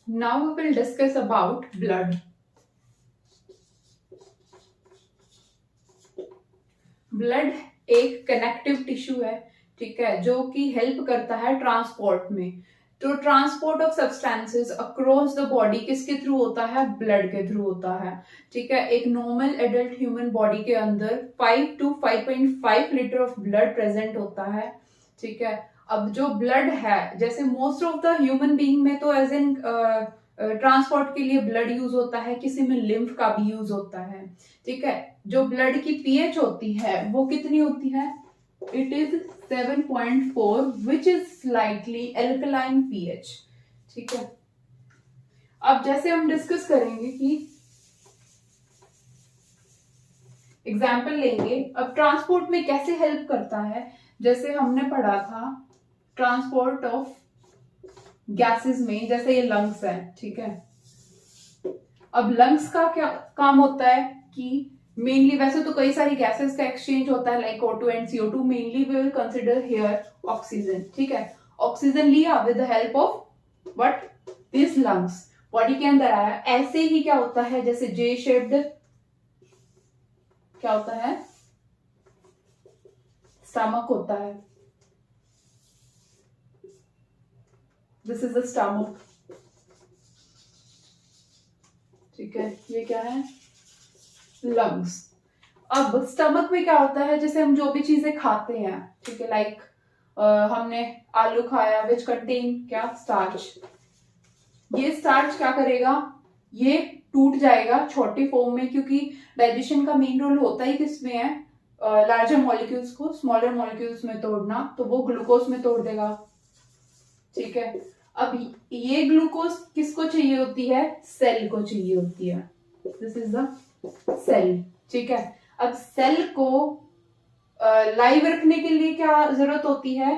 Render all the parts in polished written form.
Now we will discuss about blood. Blood एक connective tissue है, ठीक है, जो कि हेल्प करता है ट्रांसपोर्ट में। तो transport of substances across the body किसके थ्रू होता है? ब्लड के थ्रू होता है, ठीक है। एक नॉर्मल एडल्ट ह्यूमन बॉडी के अंदर 5 to 5.5 litre of blood present होता है, ठीक है। अब जो ब्लड है, जैसे most of the human being में तो एज इन ट्रांसपोर्ट के लिए ब्लड यूज होता है, किसी में लिम्फ का भी यूज होता है, ठीक है। जो ब्लड की पीएच होती है वो कितनी होती है? It is 7.4 which is slightly alkaline pH, ठीक है। अब जैसे हम डिस्कस करेंगे कि एग्जाम्पल लेंगे, अब ट्रांसपोर्ट में कैसे हेल्प करता है, जैसे हमने पढ़ा था ट्रांसपोर्ट ऑफ गैसेस में, जैसे ये लंग्स है, ठीक है। अब लंग्स का क्या काम होता है कि मेनली, वैसे तो कई सारी गैसेस का एक्सचेंज होता है like O2 and CO2, mainly we will consider here oxygen, ठीक है। ऑक्सीजन लिया with the help of what? This lungs, body के अंदर आया। ऐसे ही क्या होता है, जैसे जे शेप्ड क्या होता है? स्टमक होता है, दिस इज द स्टमक, ठीक है। ये क्या है? लंग्स। अब स्टमक में क्या होता है, जैसे हम जो भी चीजें खाते हैं, ठीक है, लाइक हमने आलू खाया विच कंटेन क्या? स्टार्च। ये स्टार्च क्या करेगा? ये टूट जाएगा छोटी फॉर्म में, क्योंकि डाइजेशन का मेन रोल होता ही किसमें है? लार्जर मॉलिक्यूल्स को स्मॉलर मॉलिक्यूल्स में तोड़ना, तो वो ग्लूकोज में तोड़ देगा, ठीक है। अब ये ग्लूकोज किसको चाहिए होती है? सेल को चाहिए होती है, दिस इज द सेल, ठीक है। अब सेल को लाइव रखने के लिए क्या जरूरत होती है?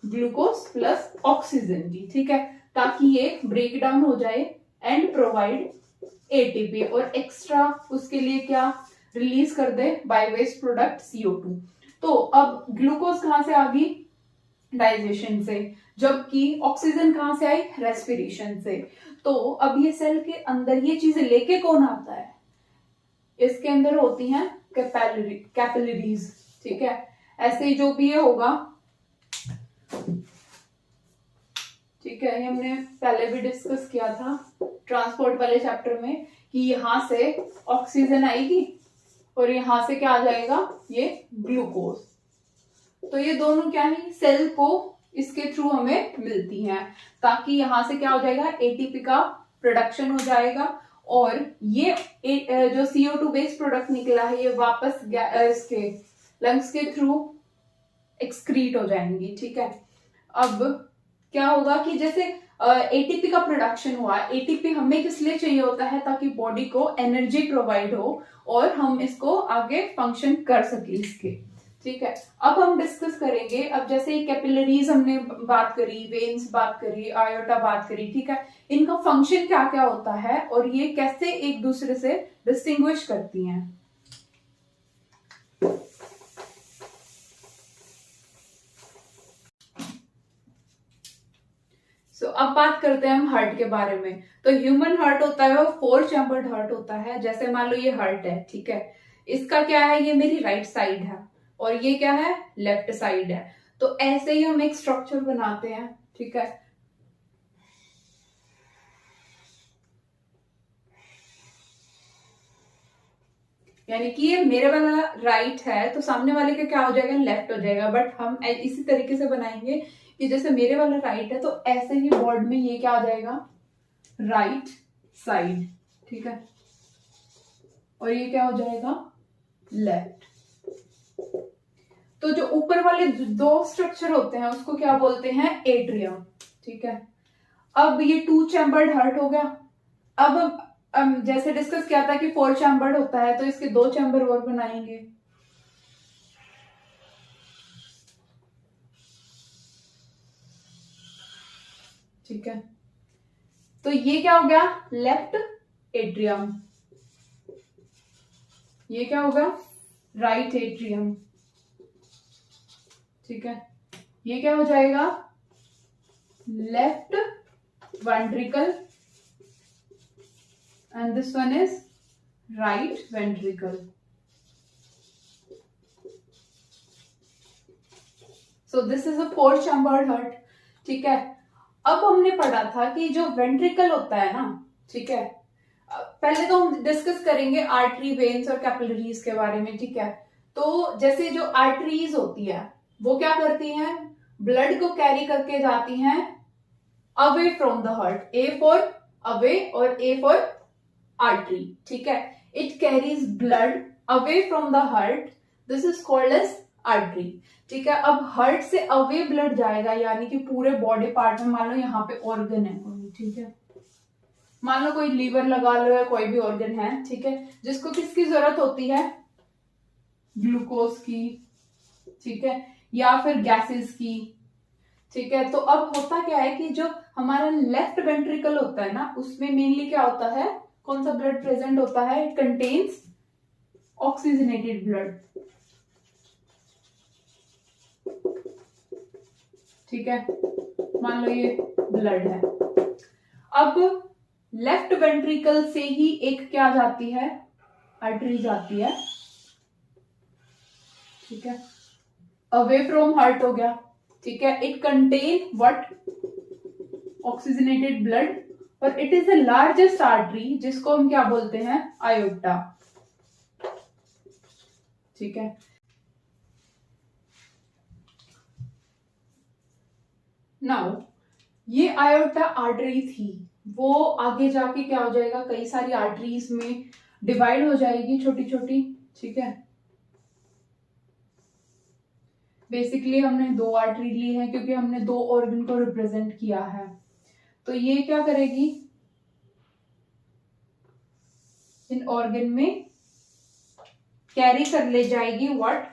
ग्लूकोज प्लस ऑक्सीजन की, ठीक है, ताकि ये ब्रेक डाउन हो जाए एंड प्रोवाइड एटीपी, और एक्स्ट्रा उसके लिए क्या रिलीज कर दे? Bye waste product CO2। तो अब ग्लूकोज कहां से आ गई? डाइजेशन से, जबकि ऑक्सीजन कहां से आई? रेस्पिरेशन से। तो अब ये सेल के अंदर ये चीजें लेके कौन आता है? इसके अंदर होती हैं कैपिलरीज, ठीक है। ऐसे ही जो भी ये होगा, ठीक है, ये हमने पहले भी डिस्कस किया था ट्रांसपोर्ट वाले चैप्टर में, कि यहां से ऑक्सीजन आएगी और यहां से क्या आ जाएगा? ये ग्लूकोज। तो ये दोनों क्या है? सेल को इसके थ्रू हमें मिलती हैं, ताकि यहां से क्या हो जाएगा? एटीपी का प्रोडक्शन हो जाएगा, और ये जो CO2 बेस्ड प्रोडक्ट निकला है, ये वापस इसके लंग्स के थ्रू एक्सक्रीट हो जाएंगी, ठीक है। अब क्या होगा कि जैसे एटीपी का प्रोडक्शन हुआ, एटीपी हमें किस लिए चाहिए होता है? ताकि बॉडी को एनर्जी प्रोवाइड हो और हम इसको आगे फंक्शन कर सके इसके, ठीक है। अब हम डिस्कस करेंगे, अब जैसे कैपिलरीज हमने बात करी, वेन्स बात करी, आयोटा बात करी, ठीक है, इनका फंक्शन क्या क्या होता है और ये कैसे एक दूसरे से डिस्टिंग्विश करती हैं। अब बात करते हैं हम हार्ट के बारे में। तो ह्यूमन हार्ट होता है वो 4 चैम्बर्ड हार्ट होता है। जैसे मान लो ये हार्ट है, ठीक है, इसका क्या है? ये मेरी राइट साइड है और ये क्या है? लेफ्ट साइड है। तो ऐसे ही हम एक स्ट्रक्चर बनाते हैं, ठीक है। यानी कि ये मेरे वाला राइट है तो सामने वाले का क्या हो जाएगा? लेफ्ट हो जाएगा। बट हम इसी तरीके से बनाएंगे कि जैसे मेरे वाला राइट है तो ऐसे ही बोर्ड में ये क्या आ जाएगा? राइट साइड, ठीक है, और ये क्या हो जाएगा? लेफ्ट। तो जो ऊपर वाले 2 स्ट्रक्चर होते हैं उसको क्या बोलते हैं? एट्रियम, ठीक है। अब ये 2 चैम्बर्ड हार्ट हो गया। अब जैसे डिस्कस किया था कि 4 चैम्बर्ड होता है, तो इसके 2 चैम्बर और बनाएंगे, ठीक है। तो ये क्या हो गया? Left atrium. ये क्या होगा? राइट एट्रियम, ठीक है। ये क्या हो जाएगा? left ventricle and this one is right ventricle. So this is a four chambered heart. ठीक है, अब हमने पढ़ा था कि जो वेंट्रिकल होता है ना, ठीक है, पहले तो हम डिस्कस करेंगे आर्टरी, वेन्स और कैपिलरीज के बारे में, ठीक है। तो जैसे जो आर्टरीज होती है वो क्या करती हैं, ब्लड को कैरी करके जाती हैं away from the heart, A for away और ए फॉर आर्टरी, ठीक है। It carries blood away from the heart, this is called as artery, ठीक है। अब हार्ट से अवे ब्लड जाएगा, यानी कि पूरे बॉडी पार्ट में, मान लो यहाँ पे ऑर्गन है कोई, ठीक है, मान लो कोई लीवर लगा लो या कोई भी ऑर्गन है, ठीक है, जिसको किसकी जरूरत होती है, ग्लूकोज की, ठीक है, या फिर गैसेस की, ठीक है। तो अब होता क्या है कि जो हमारा लेफ्ट वेंट्रिकल होता है ना, उसमें मेनली क्या होता है, कौन सा ब्लड प्रेजेंट होता है, इट कंटेन्स ऑक्सीजनेटेड ब्लड, ठीक है, मान लो ये ब्लड है। अब लेफ्ट वेंट्रिकल से ही एक क्या जाती है, आर्टरी जाती है, ठीक है, अवे फ्रॉम हार्ट हो गया, ठीक है। It contain what, oxygenated blood, और it is the largest artery, जिसको हम क्या बोलते हैं, आयोटा, ठीक है। नाउ ये आयोटा आर्टरी थी, वो आगे जाके क्या हो जाएगा, कई सारी आर्टरीज में डिवाइड हो जाएगी, छोटी छोटी, ठीक है। बेसिकली हमने दो आर्टरी ली है क्योंकि हमने दो ऑर्गन को रिप्रेजेंट किया है। तो ये क्या करेगी, इन ऑर्गन में कैरी कर ले जाएगी व्हाट,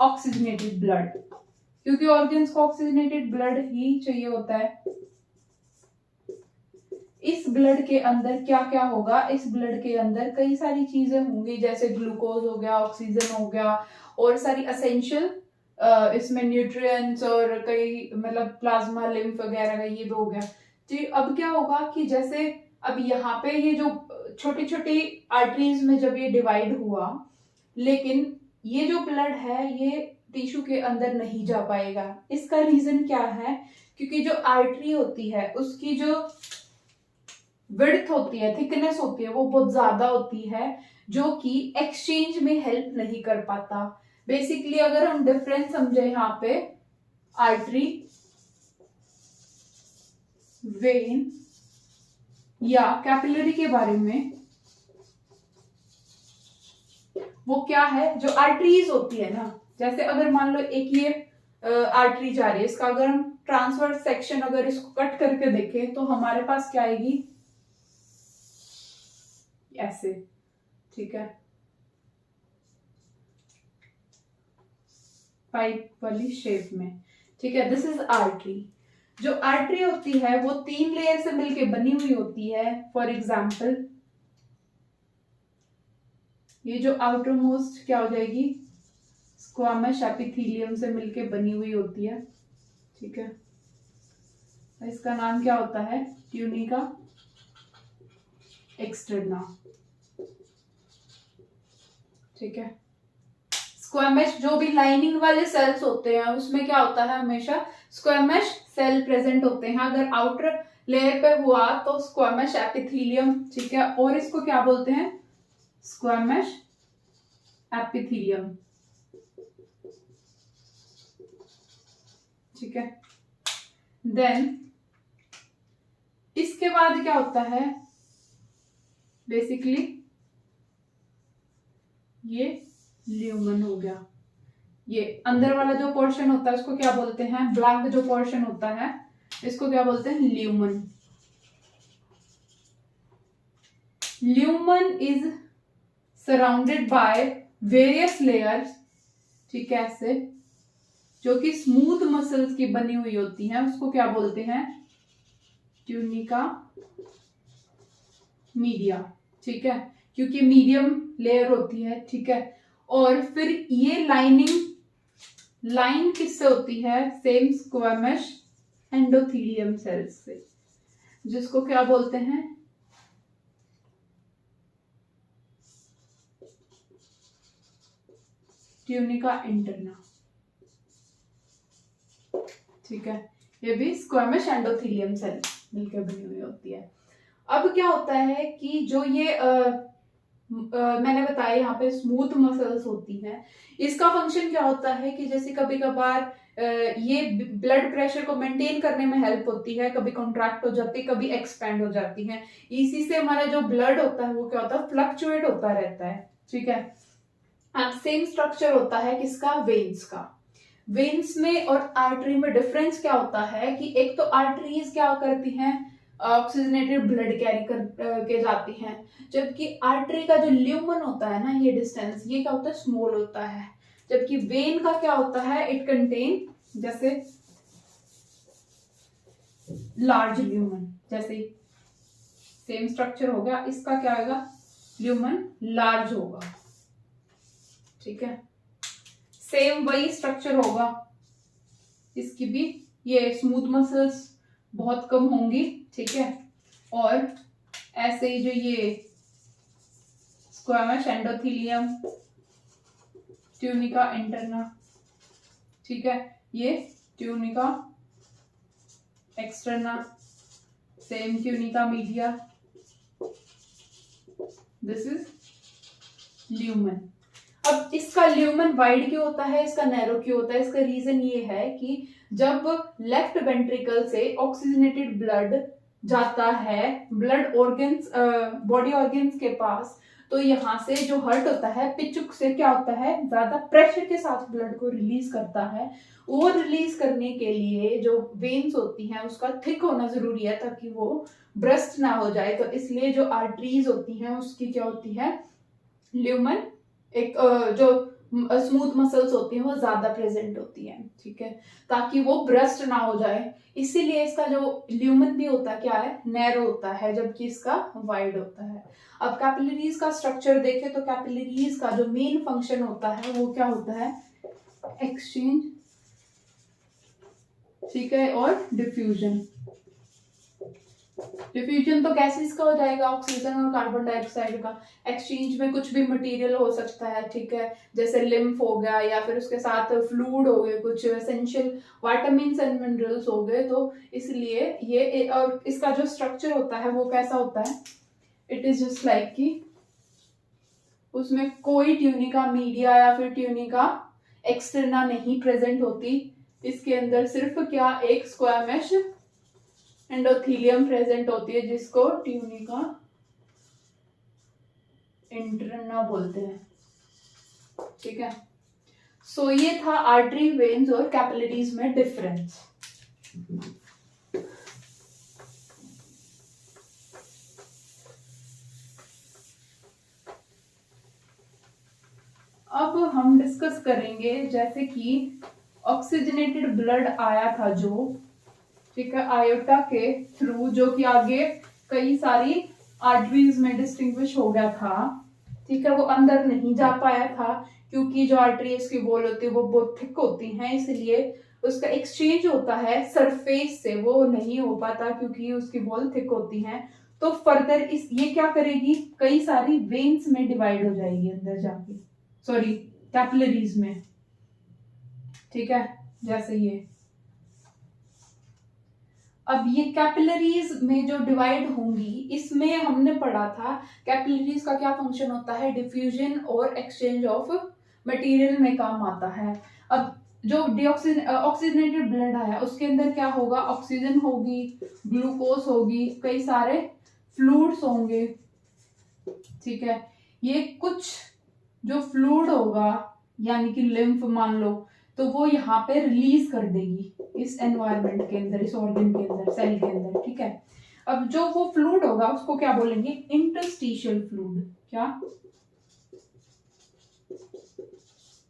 ऑक्सीजनेटेड ब्लड, क्योंकि ऑर्गन्स को ऑक्सीजनेटेड ब्लड ही चाहिए होता है। इस ब्लड के अंदर क्या क्या होगा, इस ब्लड के अंदर कई सारी चीजें होंगी, जैसे ग्लूकोज हो गया, ऑक्सीजन हो गया, और सारी असेंशियल इसमें न्यूट्रिएंट्स और कई मतलब प्लाज्मा, लिम्फ वगैरह का ये भी हो गया। तो अब क्या होगा कि जैसे अब यहाँ पे ये जो छोटी छोटी आर्टरीज में जब ये डिवाइड हुआ, लेकिन ये जो ब्लड है ये टिश्यू के अंदर नहीं जा पाएगा। इसका रीजन क्या है, क्योंकि जो आर्टरी होती है उसकी जो विड्थ होती है, थिकनेस होती है, वो बहुत ज्यादा होती है, जो कि एक्सचेंज में हेल्प नहीं कर पाता। बेसिकली अगर हम डिफरेंस समझे यहाँ पे, आर्टरी, वेन या कैपिलरी के बारे में, वो क्या है, जो आर्टरीज होती है ना, जैसे अगर मान लो एक ये आर्टरी जा रही है, इसका अगर हम ट्रांसवर्स सेक्शन अगर इसको कट करके देखें तो हमारे पास क्या आएगी, ऐसे, ठीक है, पाइप वाली शेप में, ठीक है, दिस इज आर्टरी। जो आर्टरी होती है वो 3 लेयर से मिलके बनी हुई होती है। फॉर एग्जाम्पल ये जो आउटर मोस्ट क्या हो जाएगी, स्क्वामस एपिथेलियम से मिलके बनी हुई होती है, ठीक है, इसका नाम क्या होता है, ट्यूनिका एक्सटर्ना, ठीक है। स्क्वामस जो भी लाइनिंग वाले सेल्स होते हैं उसमें क्या होता है, हमेशा स्क्वामस सेल प्रेजेंट होते हैं। अगर आउटर लेयर पे हुआ तो स्क्वामस एपिथेलियम, ठीक है, और इसको क्या बोलते हैं, स्क्वामस एपिथेलियम, ठीक है। देन इसके बाद क्या होता है, बेसिकली ये ल्यूमन हो गया, ये अंदर वाला जो पोर्शन होता है उसको क्या बोलते हैं, ब्लैक जो पोर्शन होता है इसको क्या बोलते हैं, lumen. Lumen is surrounded by various layers, ठीक है, ऐसे जो कि स्मूथ मसल्स की बनी हुई होती हैं, उसको क्या बोलते हैं, ट्यूनिका मीडिया, ठीक है, क्योंकि मीडियम लेयर होती है, ठीक है। और फिर ये लाइन किससे होती है, सेम स्क्वामस एंडोथीलियम सेल्स से, जिसको क्या बोलते हैं, ट्यूनिका इंटरना। ठीक है, ये भी स्क्वेमस एंडोथीलियम सेल मिलकर बनी हुई होती है। अब क्या होता है कि जो ये मैंने बताया यहाँ पे स्मूथ मसल्स होती हैं, इसका फंक्शन क्या होता है कि जैसे कभी कभार ये ब्लड प्रेशर को मेंटेन करने में हेल्प होती है, कभी कॉन्ट्रैक्ट हो जाती है, कभी एक्सपैंड हो जाती है। इसी से हमारा जो ब्लड होता है वो क्या होता है, फ्लक्चुएट होता रहता है। ठीक है, अब सेम स्ट्रक्चर होता है किसका, वेन्स का। वेन्स में और आर्टरी में डिफरेंस क्या होता है कि एक तो आर्टरीज क्या करती हैं, ऑक्सीजनेटेड ब्लड कैरी कर के जाती हैं, जबकि आर्टरी का जो ल्यूमन होता है ना, ये डिस्टेंस ये क्या होता है, स्मॉल होता है। जबकि वेन का क्या होता है, इट कंटेन जैसे लार्ज ल्यूमन, जैसे सेम स्ट्रक्चर हो गया, इसका क्या आएगा, ल्यूमन लार्ज होगा। ठीक है, सेम वही स्ट्रक्चर होगा, इसकी भी ये स्मूथ मसल्स बहुत कम होंगी। ठीक है, और ऐसे ही जो ये स्क्वेमस एंडोथीलियम, ट्यूनिका इंटरना, ठीक है, ये tunica externa, same tunica media, this is lumen. अब इसका ल्यूमन वाइड क्यों होता है, इसका नैरो क्यों होता है, इसका रीजन ये है कि जब लेफ्ट वेंट्रिकल से ऑक्सीजनेटेड ब्लड जाता है ब्लड ऑर्गन्स, बॉडी ऑर्गन्स के पास, तो यहाँ से जो हर्ट होता है, पिचुक से क्या होता है, ज्यादा प्रेशर के साथ ब्लड को रिलीज करता है। वो रिलीज करने के लिए जो वेन्स होती हैं उसका थिक होना जरूरी है ताकि वो ब्रस्ट ना हो जाए। तो इसलिए जो आर्टरीज होती हैं उसकी क्या होती है, ल्यूमन, एक जो स्मूथ मसल्स होती हैं वो ज्यादा प्रेजेंट होती हैं। ठीक है, ताकि वो ब्रस्ट ना हो जाए, इसीलिए इसका जो ल्यूमन भी होता है क्या है, नैरो होता है, जबकि इसका वाइड होता है। अब कैपिलरीज का स्ट्रक्चर देखें तो कैपिलरीज का जो मेन फंक्शन होता है वो क्या होता है, एक्सचेंज, ठीक है, और डिफ्यूजन। डिफ्यूजन तो गैसेस का हो जाएगा, ऑक्सीजन और कार्बन डाइऑक्साइड का। एक्सचेंज में कुछ भी मटेरियल हो सकता है, ठीक है, जैसे लिम्फ हो गया या फिर उसके साथ फ्लूइड हो गए, कुछ एसेंशियल विटामिन्स एंड मिनरल्स हो गए। तो इसलिए ये, और इसका जो स्ट्रक्चर होता है वो कैसा होता है, इट इज जस्ट लाइक कि उसमें कोई ट्यूनिका मीडिया या फिर ट्यूनिका एक्सटर्ना नहीं प्रेजेंट होती। इसके अंदर सिर्फ क्या, एक स्क्वेमस एंडोथीलियम प्रेजेंट होती है, जिसको ट्यूनिका इंटरना बोलते हैं। ठीक है, सो ये था आर्टरी, वेन्स और कैपिलरीज में डिफरेंस। अब हम डिस्कस करेंगे जैसे कि ऑक्सीजनेटेड ब्लड आया था जो, ठीक है, आयोटा के थ्रू, जो कि आगे कई सारी आर्टरीज में डिस्टिंग्विश हो गया था। ठीक है, वो अंदर नहीं जा पाया था क्योंकि जो आर्टरीज की वॉल होती है वो बहुत थिक होती हैं, इसलिए उसका एक्सचेंज होता है सरफेस से, वो नहीं हो पाता क्योंकि उसकी वॉल थिक होती हैं। तो फर्दर इस ये क्या करेगी, कई सारी वेन्स में डिवाइड हो जाएगी अंदर जाके, सॉरी कैपिलरीज में। ठीक है, जैसे ये, अब ये कैपिलरीज में जो डिवाइड होंगी, इसमें हमने पढ़ा था कैपिलरीज का क्या फंक्शन होता है, डिफ्यूजन और एक्सचेंज ऑफ मटेरियल में काम आता है। अब जो ऑक्सीजनेटेड ब्लड आया उसके अंदर क्या होगा, ऑक्सीजन होगी, ग्लूकोज होगी, कई सारे फ्लूइड्स होंगे। ठीक है, ये कुछ जो फ्लूइड होगा यानी कि लिम्फ मान लो, तो वो यहाँ पे रिलीज कर देगी इस एनवायरनमेंट के अंदर, इस ऑर्गन के अंदर, सेल के अंदर। ठीक है, अब जो वो फ्लूइड होगा उसको क्या बोलेंगे, इंटरस्टिशियल फ्लूइड। क्या,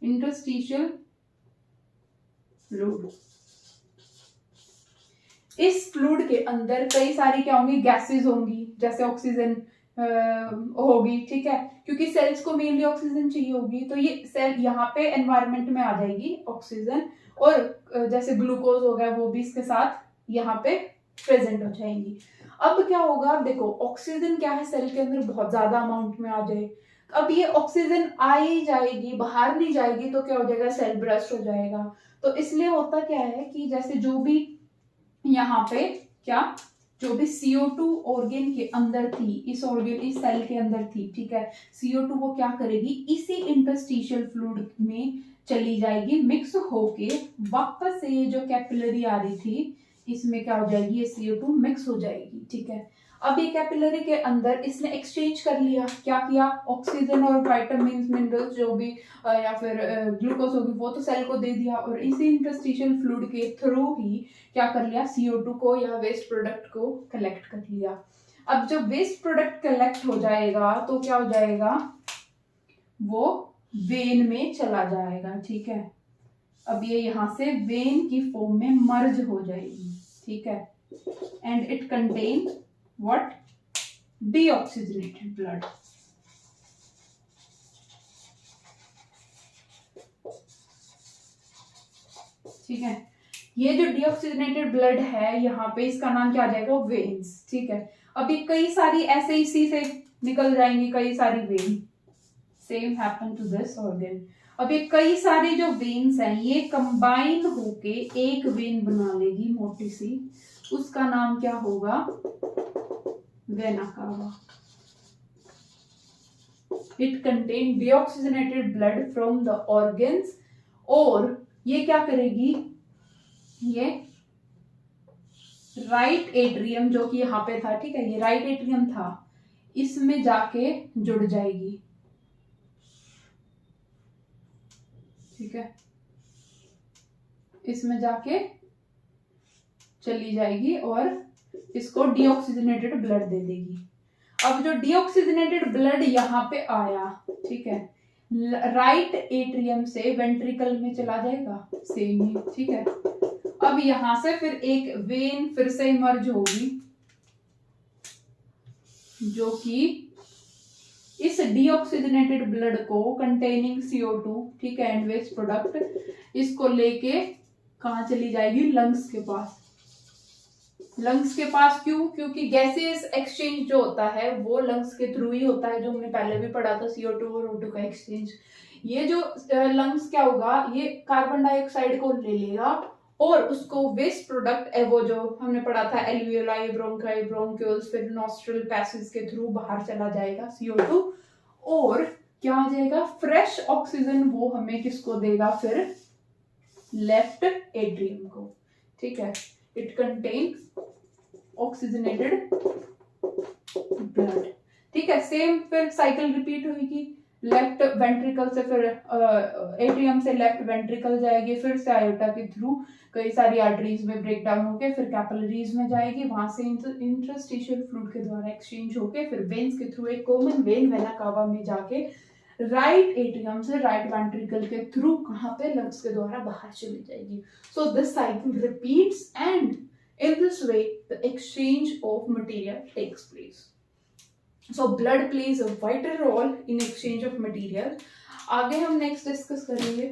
इंटरस्टिशियल फ्लूइड। इस फ्लूइड के अंदर कई सारी क्या होंगी, गैसेस होंगी, जैसे ऑक्सीजन होगी। ठीक है, क्योंकि सेल्स को मेनली ऑक्सीजन चाहिए होगी, तो ये सेल यहाँ पे एनवायरनमेंट में आ जाएगी ऑक्सीजन, और जैसे ग्लूकोज हो गया वो भी इसके साथ यहाँ पे प्रेजेंट हो जाएंगी। अब क्या होगा, अब देखो ऑक्सीजन क्या है सेल के अंदर बहुत ज्यादा अमाउंट में आ जाए, अब ये ऑक्सीजन आई जाएगी बाहर नहीं जाएगी तो क्या हो जाएगा, सेल ब्रस्ट हो जाएगा। तो इसलिए होता क्या है कि जैसे जो भी यहाँ पे क्या, जो भी CO2 ऑर्गेन के अंदर थी, इस ऑर्गेन इस सेल के अंदर थी, ठीक है, CO2 वो क्या करेगी, इसी इंटरस्टिशियल फ्लूइड में चली जाएगी, मिक्स होके वापस से ये जो कैपिलरी आ रही थी इसमें क्या हो जाएगी, ये CO2 मिक्स हो जाएगी, ठीक है। अब ये कैपिलरी के अंदर इसने एक्सचेंज कर लिया, क्या किया, ऑक्सीजन और विटामिन मिनरल्स जो भी या फिर ग्लूकोज होगी वो तो सेल को दे दिया, और इसी इंटरस्टिशियल फ्लूइड के थ्रू ही क्या कर लिया, CO2 को या वेस्ट प्रोडक्ट को कलेक्ट कर लिया। अब जब वेस्ट प्रोडक्ट कलेक्ट हो जाएगा तो क्या हो जाएगा, वो वेन में चला जाएगा, ठीक है। अब ये यहां से वेन की फॉर्म में मर्ज हो जाएगी, ठीक है, and it contain what, deoxygenated blood. ठीक है, ये जो डीऑक्सीजनेटेड ब्लड है यहाँ पे इसका नाम क्या आ जाएगा, वेन्स, ठीक है। अभी कई सारी ऐसे इसी से निकल जाएंगी कई सारी vein, same happen to this organ. अब ये कई सारी जो वेन्स हैं ये कंबाइन होके एक वेन बना लेगी मोटी सी, उसका नाम क्या होगा, vena cava. It contain deoxygenated blood from the organs, और ये क्या करेगी, ये राइट एट्रियम जो कि यहाँ पे था, ठीक है, ये राइट एट्रियम था, इसमें जाके जुड़ जाएगी, ठीक है, इसमें जाके चली जाएगी और इसको डीऑक्सीजनेटेड ब्लड दे देगी। अब जो डीऑक्सीजनेटेड ब्लड यहाँ पे आया, ठीक है, राइट एट्रियम से वेंट्रिकल में चला जाएगा, सेम ही, ठीक है। अब यहां से फिर एक वेन फिर से इमर्ज होगी जो कि इस डीऑक्सीजनेटेड ब्लड को कंटेनिंग CO2, ठीक है, एंड वेस्ट प्रोडक्ट, इसको लेके कहां चली जाएगी, लंग्स के पास। लंग्स के पास क्यों, क्योंकि गैसेस एक्सचेंज जो होता है वो लंग्स के थ्रू ही होता है, जो हमने पहले भी पढ़ा था, CO2 और O2 का एक्सचेंज। ये जो लंग्स क्या होगा, ये कार्बन डाइऑक्साइड को ले लेगा और उसको वेस्ट प्रोडक्ट, वो जो हमने पढ़ा था एल्वियोलाई, ब्रोंकाई, ब्रोंक्यूल्स, फिर नॉस्ट्रल पैसेज के थ्रू बाहर चला जाएगा CO2, और क्या आ जाएगा, फ्रेश ऑक्सीजन वो हमें किसको देगा, फिर लेफ्ट एट्रियम को, ठीक है। इट कंटेन ऑक्सीजनेटेड ब्लड, ठीक है, सेम फिर साइकिल रिपीट होगी, लेफ्ट वेंट्रिकल से फिर एट्रियम से लेफ्ट वेंट्रिकल जाएगी, फिर से आयोटा के थ्रू कई सारी आर्टरीज में ब्रेक डाउन होके फिर कैपिलरीज में जाएगी, वहां से इंटरस्टिशियल फ्लूइड के द्वारा एक्सचेंज होके फिर वेन्स के थ्रू एक कॉमन वेन वेना कावा में जाके राइट एट्रियम से राइट वेंट्रिकल के थ्रू कहां पे, लंग्स के द्वारा बाहर चली जाएगी। So this cycle repeats and in this way the exchange of material takes place. So blood plays a vital role in exchange of material. आगे हम नेक्स्ट डिस्कस करेंगे